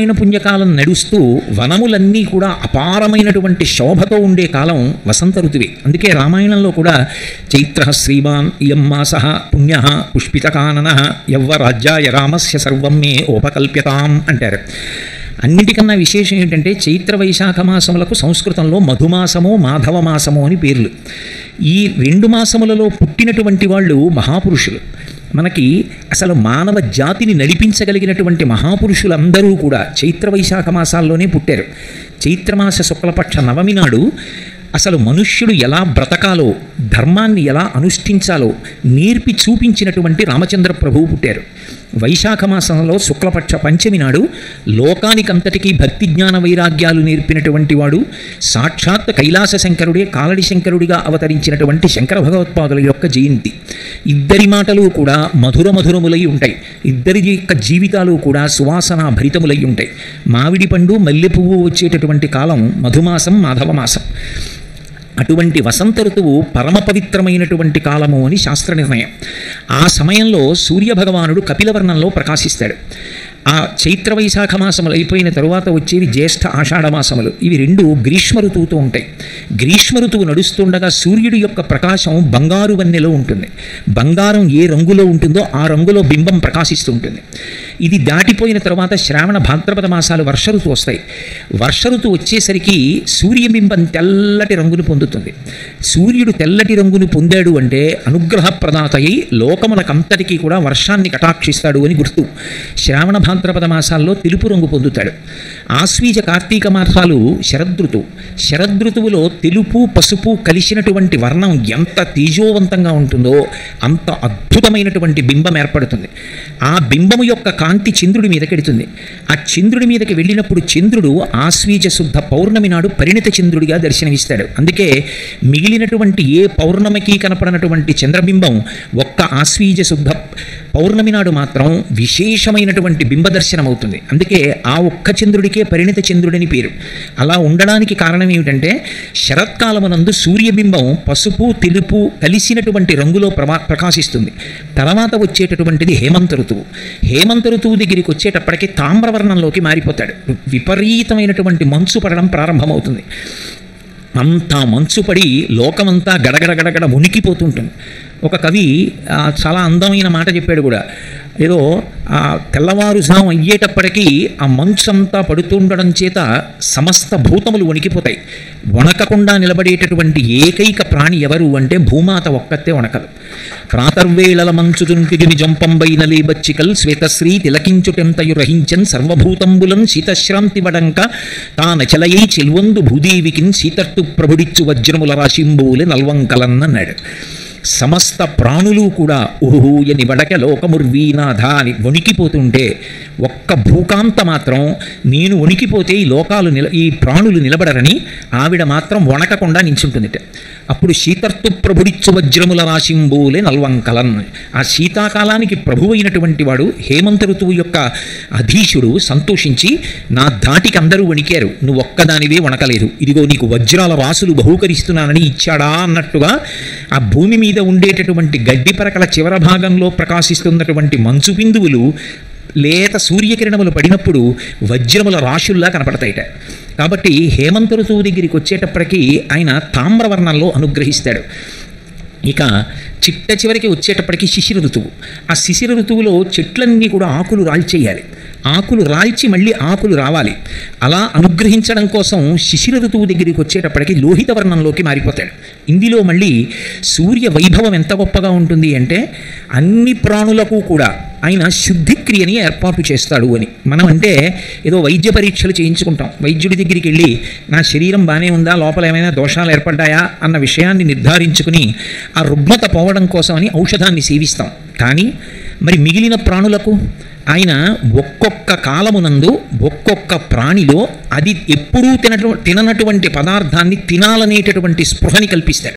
ఆయన పుణ్యకాలం నడుస్తూ వనములన్నీ కూడా అపారమైనటువంటి శోభతో ఉండే కాలం వసంత ఋతువే. అందుకే రామాయణంలో కూడా చైత్ర శ్రీమాన్ ఇయం మాస పుణ్య పుష్పితకానన యవ్వరాజ్యాయ రామస్య సర్వం మే ఉపకల్ప్యతాం అంటారు. అన్నిటికన్నా విశేషం ఏంటంటే చైత్ర వైశాఖ మాసములకు సంస్కృతంలో మధుమాసము మాధవ మాసము అని పేర్లు. ఈ రెండు మాసములలో పుట్టినటువంటి వాళ్ళు మహాపురుషులు. మనకి అసలు మానవ జాతిని నడిపించగలిగినటువంటి మహాపురుషులందరూ కూడా చైత్ర వైశాఖ మాసాల్లోనే పుట్టారు. చైత్రమాస శుక్లపక్ష నవమి నాడు అసలు మనుష్యుడు ఎలా బ్రతకాలో, ధర్మాన్ని ఎలా అనుష్ఠించాలో నేర్పి చూపించినటువంటి రామచంద్ర ప్రభువు పుట్టారు. వైశాఖ మాసంలో శుక్లపక్ష పంచమి నాడు లోకానికంతటికీ భక్తి జ్ఞాన వైరాగ్యాలు నేర్పినటువంటి వాడు సాక్షాత్ కైలాస శంకరుడే కాలడి శంకరుడిగా అవతరించినటువంటి శంకర భగవత్పాదుల యొక్క జయంతి. ఇద్దరి మాటలు కూడా మధుర మధురములై ఉంటాయి. ఇద్దరి యొక్క జీవితాలు కూడా సువాసన భరితములై ఉంటాయి. మామిడి పండు మల్లె పువ్వు వచ్చేటటువంటి కాలం మధుమాసం మాధవ మాసం. అటువంటి వసంత ఋతువు పరమ పవిత్రమైనటువంటి కాలము అని శాస్త్ర నిర్ణయం. ఆ సమయంలో సూర్యభగవానుడు కపిలవర్ణంలో ప్రకాశిస్తాడు. ఆ చైత్ర వైశాఖ మాసములు అయిపోయిన తరువాత వచ్చేవి జ్యేష్ఠ ఆషాఢ మాసములు. ఇవి రెండు గ్రీష్మ ఋతువుతో ఉంటాయి. గ్రీష్మ ఋతువు నడుస్తుండగా సూర్యుడి యొక్క ప్రకాశం బంగారు వన్నెలో ఉంటుంది. బంగారం ఏ రంగులో ఉంటుందో ఆ రంగులో బింబం ప్రకాశిస్తూ ఉంటుంది. ఇది దాటిపోయిన తర్వాత శ్రావణ భాద్రపద మాసాలు వర్ష ఋతువు వస్తాయి. వర్ష ఋతువు వచ్చేసరికి సూర్యబింబం తెల్లటి రంగును పొందుతుంది. సూర్యుడు తెల్లటి రంగును పొందాడు అంటే అనుగ్రహ ప్రదాత అయి లోకములకంతటికీ కూడా వర్షాన్ని కటాక్షిస్తాడు అని గుర్తు. శ్రావణ భాద్రపద మాసాల్లో తెలుపు రంగు పొందుతాడు. ఆశ్వీజ కార్తీక మాసాలు శరదృతువు. శరదృతువులో తెలుపు పసుపు కలిసినటువంటి వర్ణం ఎంత తేజోవంతంగా ఉంటుందో అంత అద్భుతమైనటువంటి బింబం ఏర్పడుతుంది. ఆ బింబము యొక్క కాంతి చంద్రుడి మీదకెడుతుంది. ఆ చంద్రుడి మీదకి వెళ్ళినప్పుడు చంద్రుడు ఆశ్వీజ శుద్ధ పౌర్ణమి నాడు పరిణిత చంద్రుడిగా దర్శనమిస్తాడు. అందుకే మిగిలినటువంటి ఏ పౌర్ణమికి కనపడనటువంటి చంద్రబింబం ఒక్క ఆశ్వీజ శుద్ధ పౌర్ణమి నాడు మాత్రం విశేషమైనటువంటి బింబ దర్శనం అవుతుంది. అందుకే ఆ ఒక్క చంద్రుడికే పరిణిత చంద్రుడని పేరు. అలా ఉండడానికి కారణం ఏమిటంటే శరత్కాలమునందు సూర్యబింబం పసుపు తెలుపు కలిసినటువంటి రంగులో ప్రకాశిస్తుంది. తర్వాత వచ్చేటటువంటిది హేమంత ఋతువు. హేమంత ఋతువు దగ్గరికి వచ్చేటప్పటికి తామ్రవర్ణంలోకి మారిపోతాడు. విపరీతమైనటువంటి మంచు పడడం ప్రారంభమవుతుంది. అంతా మంచు పడి లోకమంతా గడగడ ఉనికిపోతుంటుంది. ఒక కవి చాలా అందమైన మాట చెప్పాడు కూడా. ఏదో ఆ తెల్లవారుజాము అయ్యేటప్పటికీ ఆ మంచంతా పడుతుండడం చేత సమస్త భూతములు వణికిపోతాయి. వణకకుండా నిలబడేటటువంటి ఏకైక ప్రాణి ఎవరు అంటే భూమాత ఒక్కతే వణకదు. ప్రాతర్వేళల మంచుచుంటిది నిజంపంబైన లేబచ్చికల్ శ్వేతశ్రీ తిలకించుటెంతయు రహించన్ సర్వభూతంబులం శీతశ్రాంతి వడంక తానచలయై చెల్వందు భూదేవికిన్ సీతర్తు ప్రభుడిచ్చు వజ్రముల రాశింబూలే నల్వంకలన్నన్నాడు. సమస్త ప్రాణులు కూడా ఊహూయని వడక లోకముర్వీనాథ అని వణికిపోతుంటే ఒక్క భూకాంత మాత్రం నేను వణికిపోతే ఈ లోకాలు ఈ ప్రాణులు నిలబడరని ఆవిడ మాత్రం వణకకుండా నించుంటుందిట. అప్పుడు శీతర్తు ప్రభుడిచ్చు వజ్రముల రాశింబూలే నల్వంకలన్. ఆ శీతాకాలానికి ప్రభు అయినటువంటి వాడు హేమంత ఋతువు యొక్క అధీశుడు సంతోషించి నా ధాటికి అందరూ వణికారు, నువ్వు ఒక్కదానివే వణకలేదు, ఇదిగో నీకు వజ్రాల రాసులు బహూకరిస్తున్నానని ఇచ్చాడా అన్నట్టుగా ఆ భూమి మీద ఉండేటటువంటి గడ్డి పరకల చివర భాగంలో ప్రకాశిస్తున్నటువంటి మంచు బిందువులు లేత సూర్యకిరణములు పడినప్పుడు వజ్రముల రాశుల్లా కనపడతాయిట. కాబట్టి హేమంత ఋతువు దగ్గరికి వచ్చేటప్పటికీ ఆయన తామ్రవర్ణంలో అనుగ్రహిస్తాడు. ఇక చిట్ట చివరికి వచ్చేటప్పటికి శిశిర ఋతువు. ఆ శిశిర ఋతువులో చెట్లన్నీ కూడా ఆకులు రాల్చేయాలి. ఆకులు రాల్చి మళ్ళీ ఆకులు రావాలి. అలా అనుగ్రహించడం కోసం శిశిర ఋతువు దగ్గరికి వచ్చేటప్పటికి లోహిత వర్ణంలోకి మారిపోతాడు. ఇందులో మళ్ళీ సూర్య వైభవం ఎంత గొప్పగా ఉంటుంది అంటే అన్ని ప్రాణులకు కూడా ఆయన శుద్ధిక్రియని ఏర్పాటు చేస్తాడు అని. మనం అంటే ఏదో వైద్య పరీక్షలు చేయించుకుంటాం. వైద్యుడి దగ్గరికి వెళ్ళి నా శరీరం బాగానే ఉందా, లోపల ఏమైనా దోషాలు ఏర్పడ్డాయా అన్న విషయాన్ని నిర్ధారించుకుని ఆ రుగ్మత పోవడం కోసమని ఔషధాన్ని సేవిస్తాం. కానీ మరి మిగిలిన ప్రాణులకు ఆయన ఒక్కొక్క కాలమునందు ఒక్కొక్క ప్రాణిలో అది ఎప్పుడూ తిననటువంటి పదార్థాన్ని తినాలనేటటువంటి స్పృహని కల్పిస్తాడు.